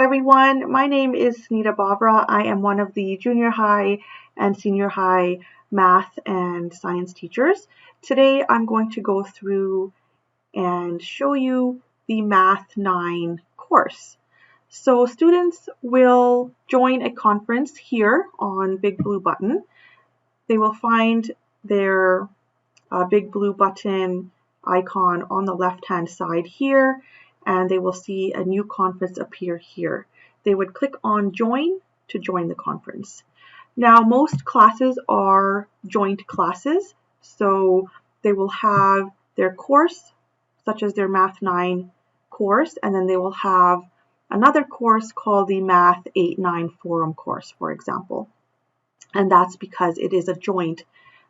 everyone, my name is Sunita Bavra. I am one of the junior high and senior high math and science teachers. Today I'm going to go through and show you the Math 9 course. So students will join a conference here on Big Blue Button. They will find their Big Blue Button icon on the left-hand side here, and they will see a new conference appear here. They would click on Join to join the conference. Now, most classes are joint classes, so they will have their course, such as their Math 9 course, and then they will have another course called the Math 8-9 Forum course, for example. And that's because it is a joint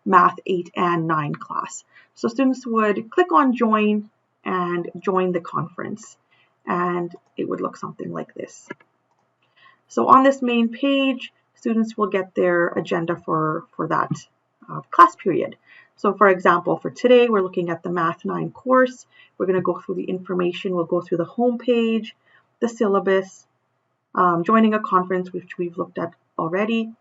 Math 8 and 9 class. So students would click on Join and join the conference, and it would look something like this. So on this main page, students will get their agenda for that class period. So for example, for today, we're looking at the Math 9 course. We're going to go through the information. We'll go through the home page, the syllabus, joining a conference, which we've looked at already,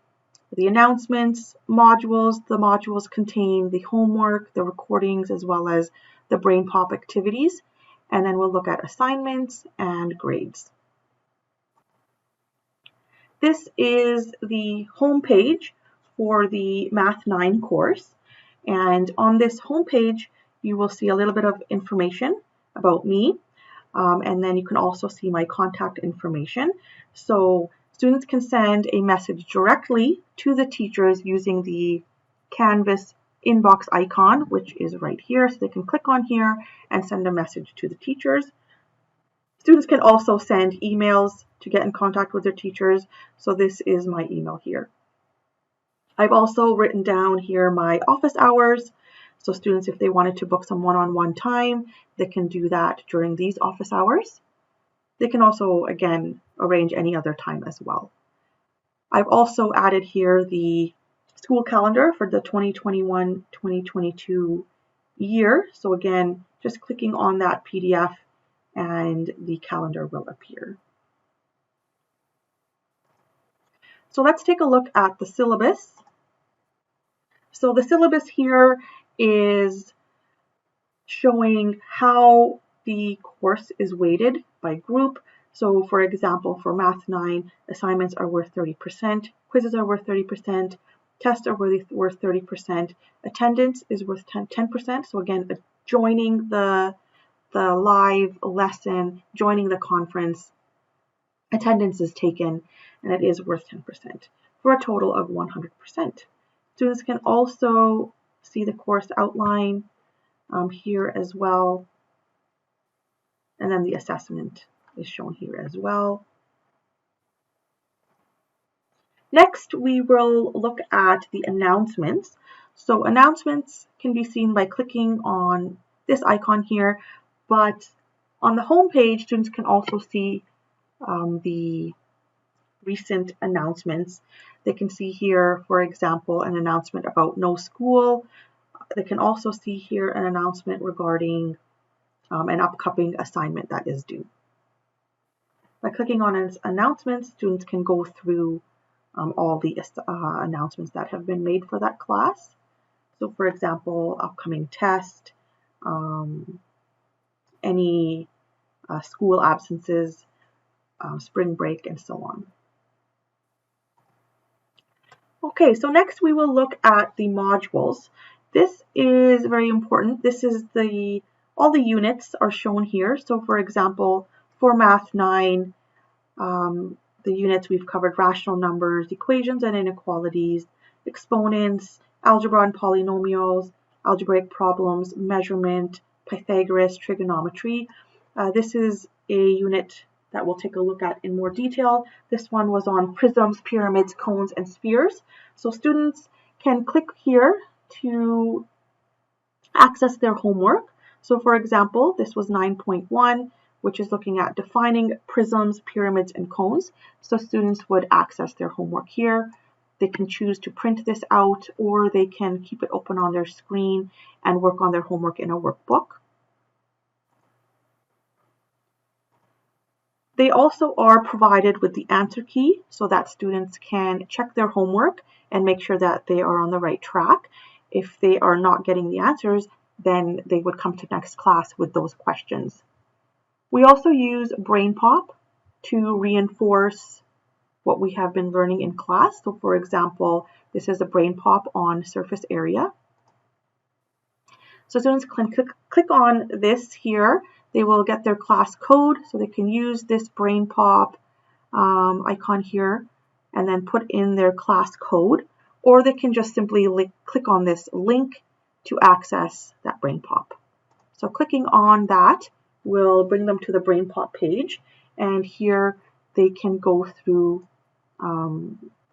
the announcements, modules. The modules contain the homework, the recordings, as well as the BrainPop activities. And then we'll look at assignments and grades. This is the home page for the Math 9 course. And on this home page, you will see a little bit of information about me. And then you can also see my contact information. So students can send a message directly to the teachers using the Canvas inbox icon, which is right here. So they can click on here and send a message to the teachers. Students can also send emails to get in contact with their teachers. So this is my email here. I've also written down here my office hours. So students, if they wanted to book some one-on-one time, they can do that during these office hours. They can also, again, arrange any other time as well. I've also added here the school calendar for the 2021-2022 year. So again, just clicking on that PDF and the calendar will appear. So let's take a look at the syllabus. So the syllabus here is showing how the course is weighted by group. So for example, for Math 9, assignments are worth 30%, quizzes are worth 30%, tests are worth 30%, attendance is worth 10%. So again, joining the live lesson, joining the conference, attendance is taken, and it is worth 10% for a total of 100%. Students can also see the course outline here as well, and then the assessment is shown here as well. Next, we will look at the announcements. So announcements can be seen by clicking on this icon here, but on the home page, students can also see the recent announcements. They can see here, for example, an announcement about no school. They can also see here an announcement regarding an upcoming assignment that is due. By clicking on announcements, students can go through all the announcements that have been made for that class. So for example, upcoming test, any school absences, spring break, and so on. Okay, so next we will look at the modules. This is very important. This is all the units are shown here. So for example, for Math 9, the units we've covered: rational numbers, equations and inequalities, exponents, algebra and polynomials, algebraic problems, measurement, Pythagoras, trigonometry. This is a unit that we'll take a look at in more detail. This one was on prisms, pyramids, cones, and spheres. So students can click here to access their homework. So for example, this was 9.1, which is looking at defining prisms, pyramids, and cones. So students would access their homework here. They can choose to print this out, or they can keep it open on their screen and work on their homework in a workbook. They also are provided with the answer key so that students can check their homework and make sure that they are on the right track. If they are not getting the answers, then they would come to next class with those questions. We also use BrainPop to reinforce what we have been learning in class. So for example, this is a BrainPop on surface area. So students can click on this here. They will get their class code, so they can use this BrainPop icon here and then put in their class code, or they can just simply click on this link to access that BrainPop. So clicking on that will bring them to the BrainPop page, and here they can go through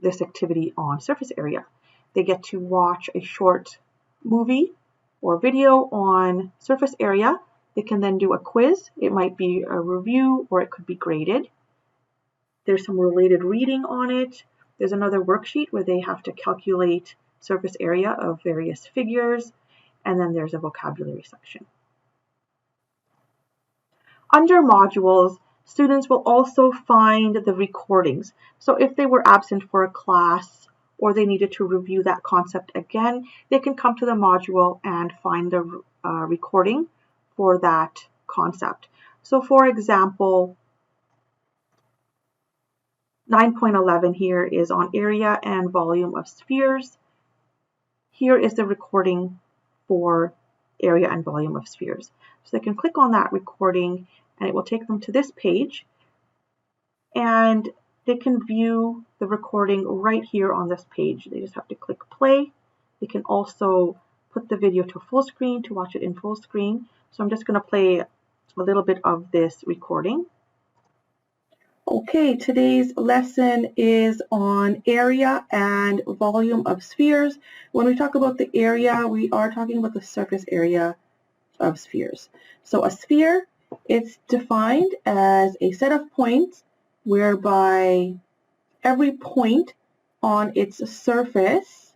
this activity on surface area. They get to watch a short movie or video on surface area. They can then do a quiz. It might be a review or it could be graded. There's some related reading on it. There's another worksheet where they have to calculate surface area of various figures. And then there's a vocabulary section. Under modules, students will also find the recordings. So if they were absent for a class or they needed to review that concept again, they can come to the module and find the recording for that concept. So for example, 9.11 here is on area and volume of spheres. Here is the recording for area and volume of spheres. So they can click on that recording and it will take them to this page, and they can view the recording right here on this page. They just have to click play. They can also put the video to full screen to watch it in full screen. So I'm just going to play a little bit of this recording. Okay, today's lesson is on area and volume of spheres. When we talk about the area, we are talking about the surface area of spheres. So a sphere, it's defined as a set of points whereby every point on its surface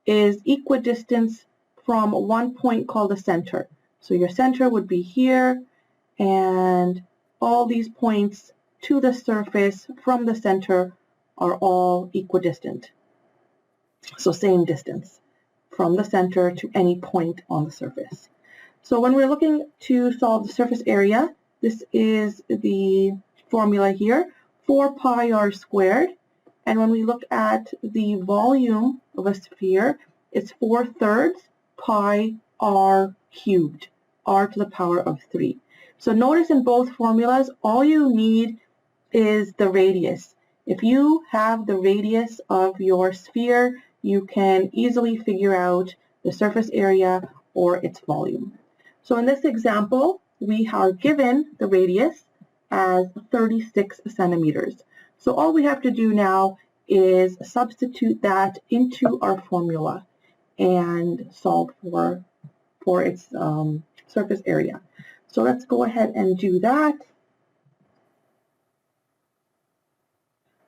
is equidistant from one point called the center. So your center would be here, and all these points to the surface from the center are all equidistant. So same distance from the center to any point on the surface. So when we're looking to solve the surface area, this is the formula here, 4 pi r squared. And when we look at the volume of a sphere, it's 4/3 pi r cubed, r to the power of 3. So notice in both formulas, all you need is the radius. If you have the radius of your sphere, you can easily figure out the surface area or its volume. So in this example, we are given the radius as 36 centimeters. So all we have to do now is substitute that into our formula and solve for its surface area. So let's go ahead and do that.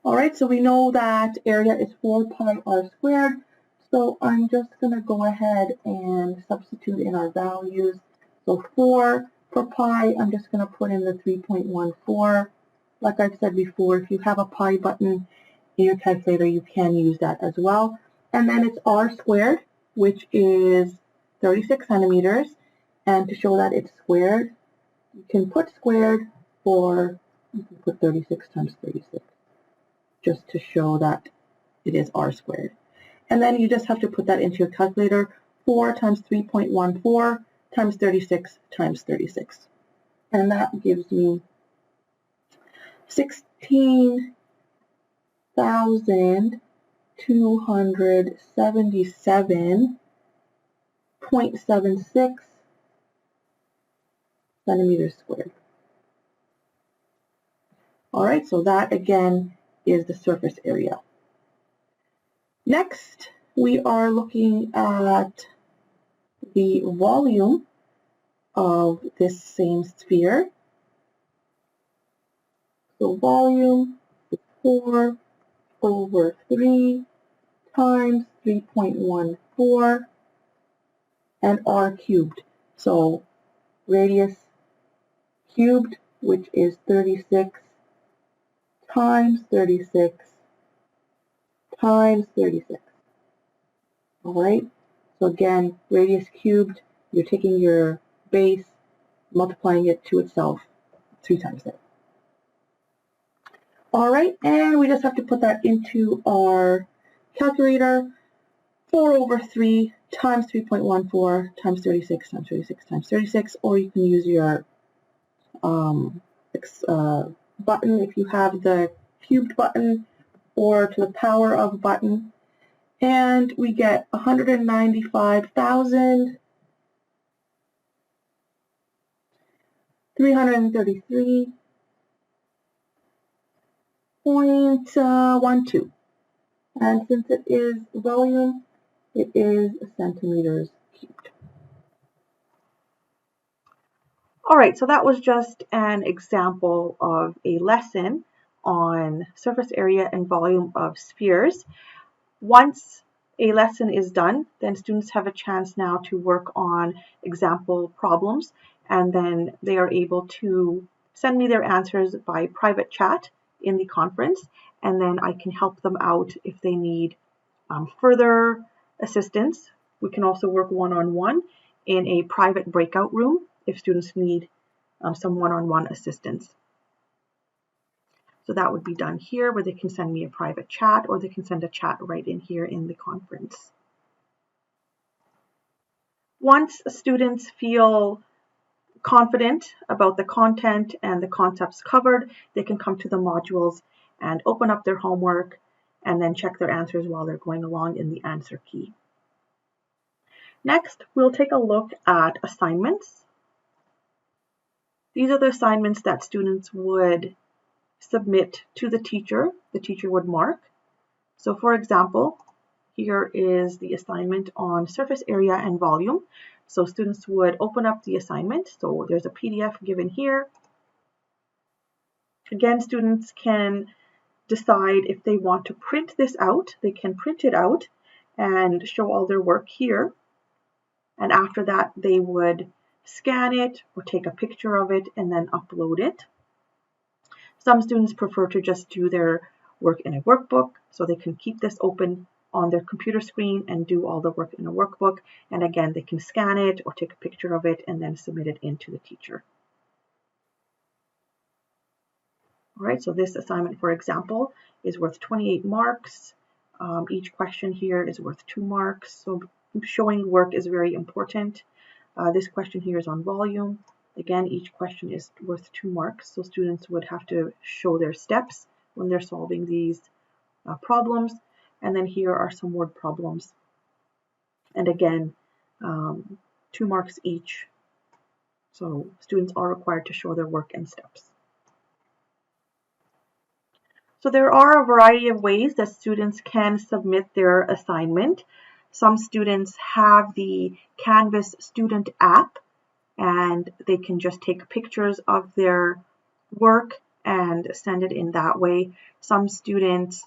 All right, so we know that area is 4 pi r squared. So I'm just going to go ahead and substitute in our values. So 4 for pi, I'm just going to put in the 3.14. Like I've said before, if you have a pi button in your calculator, you can use that as well. And then it's r squared, which is 36 centimeters. And to show that it's squared, you can put squared, or you can put 36 times 36, just to show that it is r squared. And then you just have to put that into your calculator, 4 times 3.14 times 36 times 36. And that gives me 16,277.76 centimeters squared. All right, so that again is the surface area. Next, we are looking at the volume of this same sphere. So volume is 4 over 3 times 3.14 and r cubed. So radius cubed, which is 36 times 36 times 36. All right, so again, radius cubed, you're taking your base, multiplying it to itself 3 times it. All right, and we just have to put that into our calculator. 4 over 3 times 3.14 times 36 times 36 times 36, or you can use your button if you have the cubed button, or to the power of button, and we get 195,333.12. And since it is volume, it is centimeters cubed. All right, so that was just an example of a lesson on surface area and volume of spheres. Once a lesson is done, then students have a chance now to work on example problems, and then they are able to send me their answers by private chat in the conference, and then I can help them out if they need further assistance. We can also work one-on-one in a private breakout room if students need some one-on-one assistance. So that would be done here, where they can send me a private chat, or they can send a chat right in here in the conference. Once students feel confident about the content and the concepts covered, they can come to the modules and open up their homework and then check their answers while they're going along in the answer key. Next, we'll take a look at assignments. These are the assignments that students would submit to the teacher would mark. So for example, here is the assignment on surface area and volume. So students would open up the assignment. So there's a PDF given here. Again, students can decide if they want to print this out. They can print it out and show all their work here. And after that, they would scan it or take a picture of it and then upload it. Some students prefer to just do their work in a workbook, so they can keep this open on their computer screen and do all the work in a workbook. And again, they can scan it or take a picture of it and then submit it into the teacher. All right, so this assignment, for example, is worth 28 marks. Each question here is worth 2 marks. So showing work is very important. This question here is on volume. Again, each question is worth 2 marks, so students would have to show their steps when they're solving these problems. And then here are some word problems. And again, 2 marks each. So students are required to show their work and steps. So there are a variety of ways that students can submit their assignment. Some students have the Canvas student app, and they can just take pictures of their work and send it in that way. Some students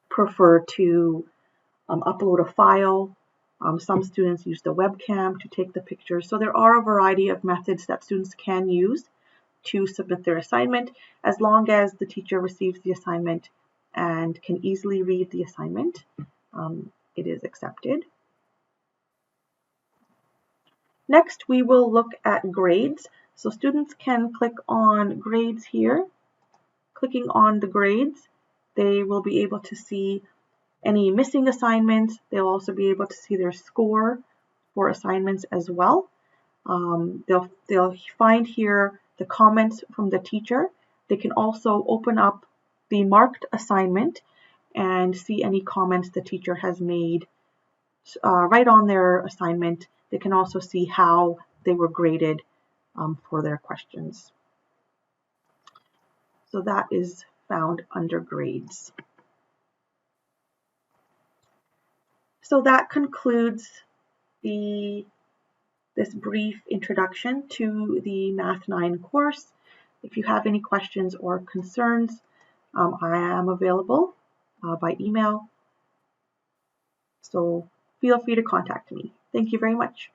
prefer to upload a file. Some students use the webcam to take the pictures. So there are a variety of methods that students can use to submit their assignment, as long as the teacher receives the assignment and can easily read the assignment. It is accepted. Next, we will look at grades. So students can click on grades here. Clicking on the grades, they will be able to see any missing assignments. They'll also be able to see their score for assignments as well. They'll find here the comments from the teacher. They can also open up the marked assignment and see any comments the teacher has made right on their assignment. They can also see how they were graded for their questions. So that is found under grades. So that concludes this brief introduction to the Math 9 course. If you have any questions or concerns, I am available by email. So feel free to contact me. Thank you very much.